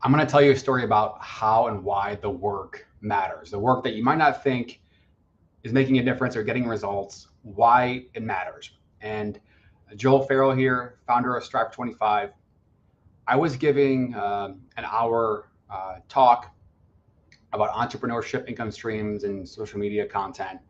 I'm going to tell you a story about how and why the work matters. The work that you might not think is making a difference or getting results, why it matters. And Joel Farrell here, founder of Strive 25. I was giving an hour talk about entrepreneurship, income streams, and social media content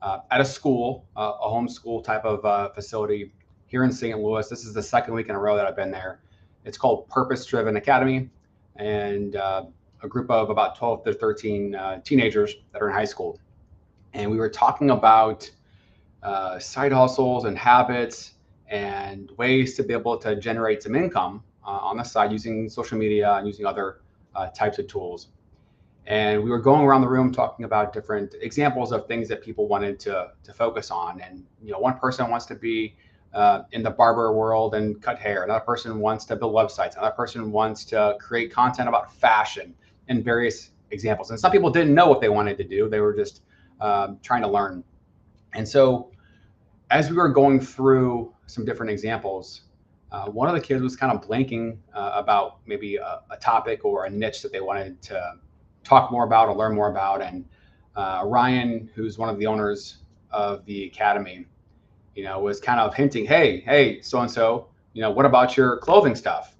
at a school, a homeschool type of facility here in St. Louis. This is the second week in a row that I've been there. It's called Purpose Driven Academy, and a group of about 12 to 13 teenagers that are in high school. And we were talking about side hustles and habits and ways to be able to generate some income on the side using social media and using other types of tools. And we were going around the room talking about different examples of things that people wanted to focus on. And one person wants to be in the barber world and cut hair. Another person wants to build websites. Another person wants to create content about fashion and various examples. And some people didn't know what they wanted to do. They were just trying to learn. And so as we were going through some different examples, one of the kids was kind of blanking about maybe a topic or a niche that they wanted to talk more about or learn more about. And Ryan, who's one of the owners of the academy, was kind of hinting, hey, so-and-so, what about your clothing stuff?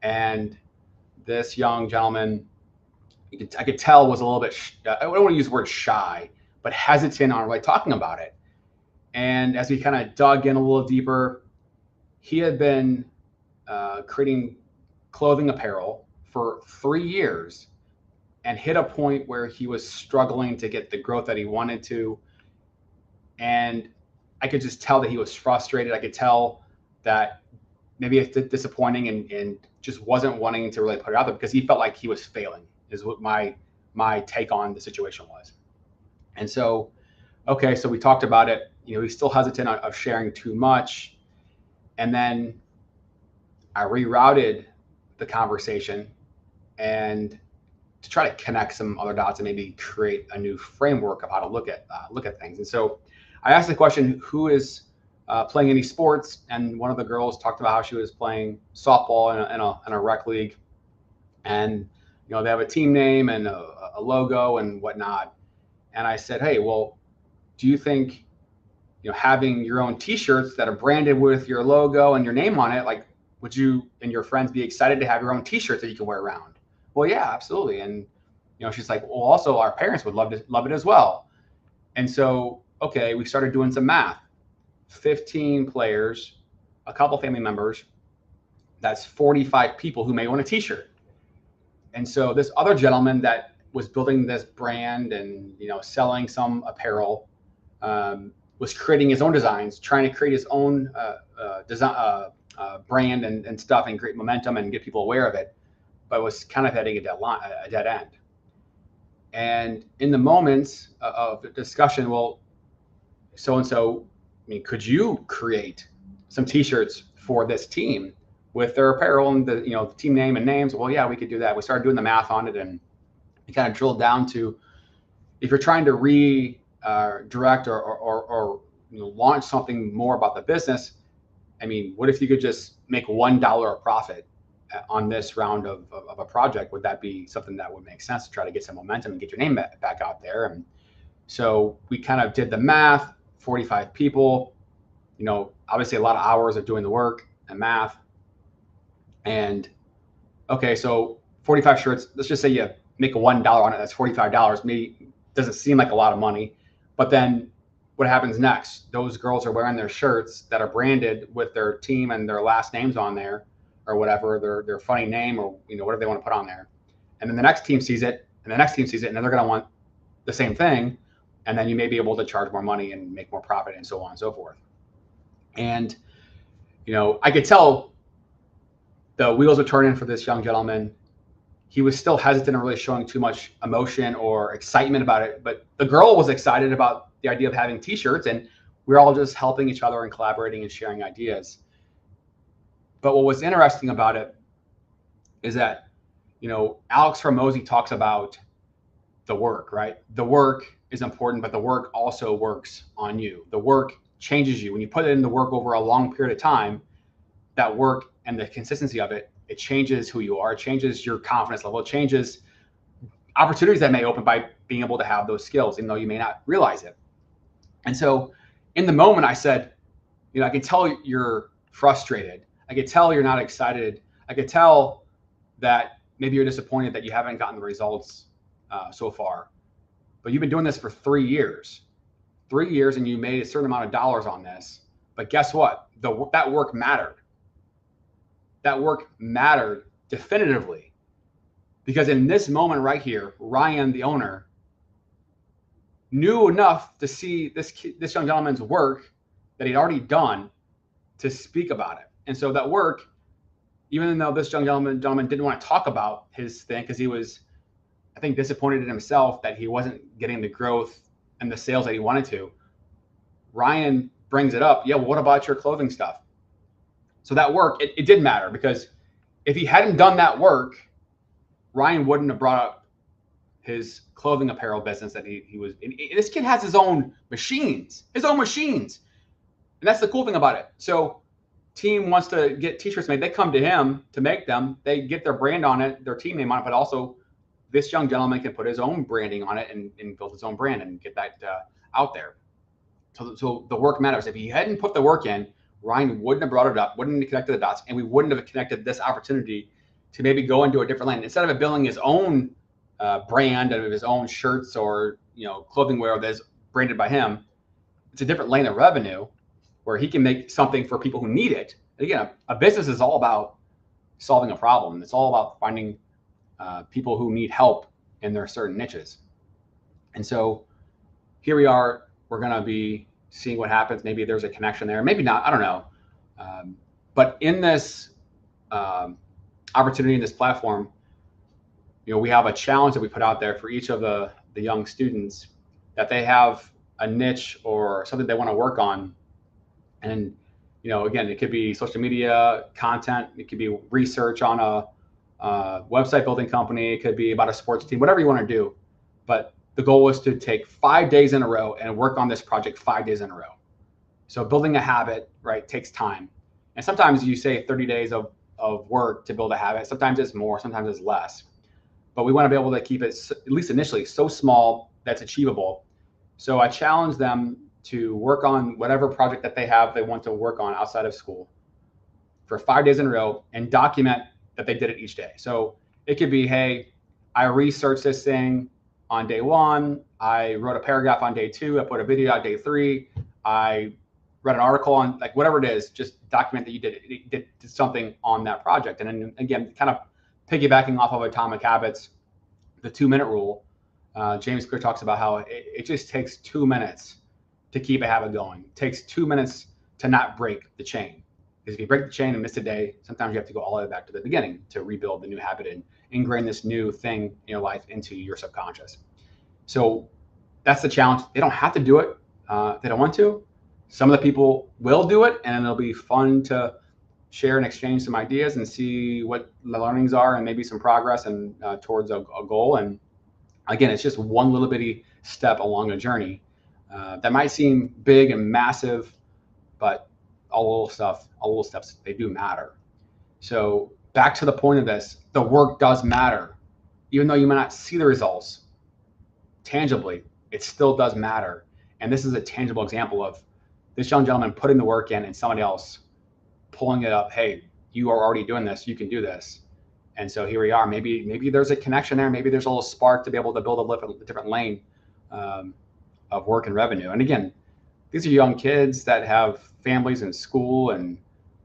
And this young gentleman, I could tell was a little bit, I don't want to use the word shy, but hesitant on really talking about it. And as we kind of dug in a little deeper, he had been creating clothing apparel for 3 years and hit a point where he was struggling to get the growth that he wanted to. And I could just tell that he was frustrated. I could tell that maybe it's disappointing and just wasn't wanting to really put it out there because he felt like he was failing, is what my take on the situation was. And so, okay, so we talked about it. He's still hesitant of sharing too much. And then I rerouted the conversation and to try to connect some other dots and maybe create a new framework of how to look at things. And so I asked the question, who is playing any sports? And one of the girls talked about how she was playing softball in a rec league. And, they have a team name and a logo and whatnot. And I said, hey, well, do you think, having your own t-shirts that are branded with your logo and your name on it, like, would you and your friends be excited to have your own t-shirts that you can wear around? Well, yeah, absolutely. And, she's like, well, also our parents would love it as well. And so, okay, we started doing some math. 15 players, a couple family members, that's 45 people who may want a t-shirt. And so this other gentleman that was building this brand and, selling some apparel, was creating his own designs, trying to create his own design, brand and stuff and create momentum and get people aware of it, but was kind of hitting a dead end. And in the moments of the discussion, well, so-and-so, could you create some t-shirts for this team with their apparel and the team name and names? Well, yeah, we could do that. We started doing the math on it, and we kind of drilled down to, if you're trying to redirect or launch something more about the business, what if you could just make $1 a profit on this round of a project? Would that be something that would make sense to try to get some momentum and get your name back out there? And so we kind of did the math. 45 people, obviously a lot of hours of doing the work and math. And okay, so 45 shirts, let's just say you make a $1 on it, that's $45. Maybe doesn't seem like a lot of money, but then what happens next? Those girls are wearing their shirts that are branded with their team and their last names on there, or whatever, their funny name, or whatever they want to put on there. And then the next team sees it, and the next team sees it, and then they're going to want the same thing. And then you may be able to charge more money and make more profit and so on and so forth. And, I could tell the wheels were turning for this young gentleman. He was still hesitant and really showing too much emotion or excitement about it. But the girl was excited about the idea of having t-shirts, and we're all just helping each other and collaborating and sharing ideas. But what was interesting about it is that, Alex Hormozi talks about the work, right? The work is important, but the work also works on you. The work changes you. When you put it in the work over a long period of time, that work and the consistency of it It changes who you are. It changes your confidence level. It changes opportunities that may open by being able to have those skills, even though you may not realize it. And so in the moment, I said, I can tell you're frustrated. I could tell you're not excited. I could tell that maybe you're disappointed that you haven't gotten the results so far. But you've been doing this for 3 years. 3 years, and you made a certain amount of dollars on this. But guess what? That work mattered. That work mattered definitively. Because in this moment right here, Ryan, the owner, knew enough to see this young gentleman's work that he'd already done to speak about it. And so that work, even though this young gentleman didn't want to talk about his thing because he was, I think, disappointed in himself that he wasn't getting the growth and the sales that he wanted to, Ryan brings it up. Yeah, well, what about your clothing stuff? So that work, it did matter, because if he hadn't done that work, Ryan wouldn't have brought up his clothing apparel business that he was in. This kid has his own machines. And that's the cool thing about it. So team wants to get t-shirts made. They come to him to make them. They get their brand on it, their team name on it, but also this young gentleman can put his own branding on it and build his own brand and get that out there. So the work matters. If he hadn't put the work in, Ryan wouldn't have brought it up, wouldn't have connected the dots, and we wouldn't have connected this opportunity to maybe go into a different lane. Instead of building his own brand of his own shirts or clothing wear that's branded by him, it's a different lane of revenue where he can make something for people who need it. And again, a business is all about solving a problem. It's all about finding people who need help in their certain niches. And so here we are. We're going to be seeing what happens. Maybe there's a connection there, maybe not, I don't know. But in this opportunity, in this platform, we have a challenge that we put out there for each of the young students, that they have a niche or something they want to work on. And, again, it could be social media content. It could be research on a website building company. It could be about a sports team, whatever you want to do. But the goal is to take 5 days in a row and work on this project 5 days in a row. So building a habit, right, takes time. And sometimes you say 30 days of work to build a habit. Sometimes it's more, sometimes it's less. But we want to be able to keep it, at least initially, so small that's achievable. So I challenge them to work on whatever project that they want to work on outside of school for 5 days in a row and document that they did it each day. So it could be, hey, I researched this thing on day 1. I wrote a paragraph on day 2. I put a video on day 3. I read an article on, like, whatever it is, just document that you did something on that project. And then again, kind of piggybacking off of Atomic Habits, the 2-minute rule. James Clear talks about how it just takes 2 minutes to keep a habit going. It takes 2 minutes to not break the chain. Because if you break the chain and miss a day, sometimes you have to go all the way back to the beginning to rebuild the new habit and ingrain this new thing in your life into your subconscious. So that's the challenge. They don't have to do it if they don't want to. Some of the people will do it, and it'll be fun to share and exchange some ideas and see what the learnings are and maybe some progress and towards a goal. And again, it's just one little bitty step along a journey that might seem big and massive, but all little steps, they do matter. So back to the point of this, the work does matter. Even though you might not see the results tangibly, it still does matter. And this is a tangible example of this young gentleman putting the work in and somebody else pulling it up. Hey, you are already doing this. You can do this. And so here we are. Maybe there's a connection there. Maybe there's a little spark to be able to build a different lane of work and revenue. And again, these are young kids that have families and school and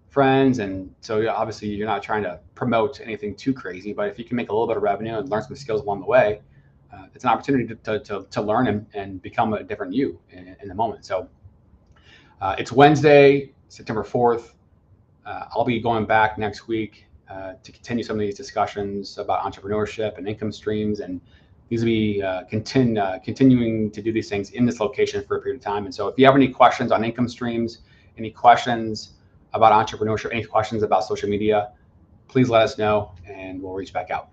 friends. And so obviously you're not trying to promote anything too crazy, but if you can make a little bit of revenue and learn some skills along the way, it's an opportunity to learn and become a different you in the moment. So it's Wednesday, September 4th. I'll be going back next week to continue some of these discussions about entrepreneurship and income streams. And these will be continuing to do these things in this location for a period of time. And so if you have any questions on income streams, any questions about entrepreneurship, any questions about social media, please let us know and we'll reach back out.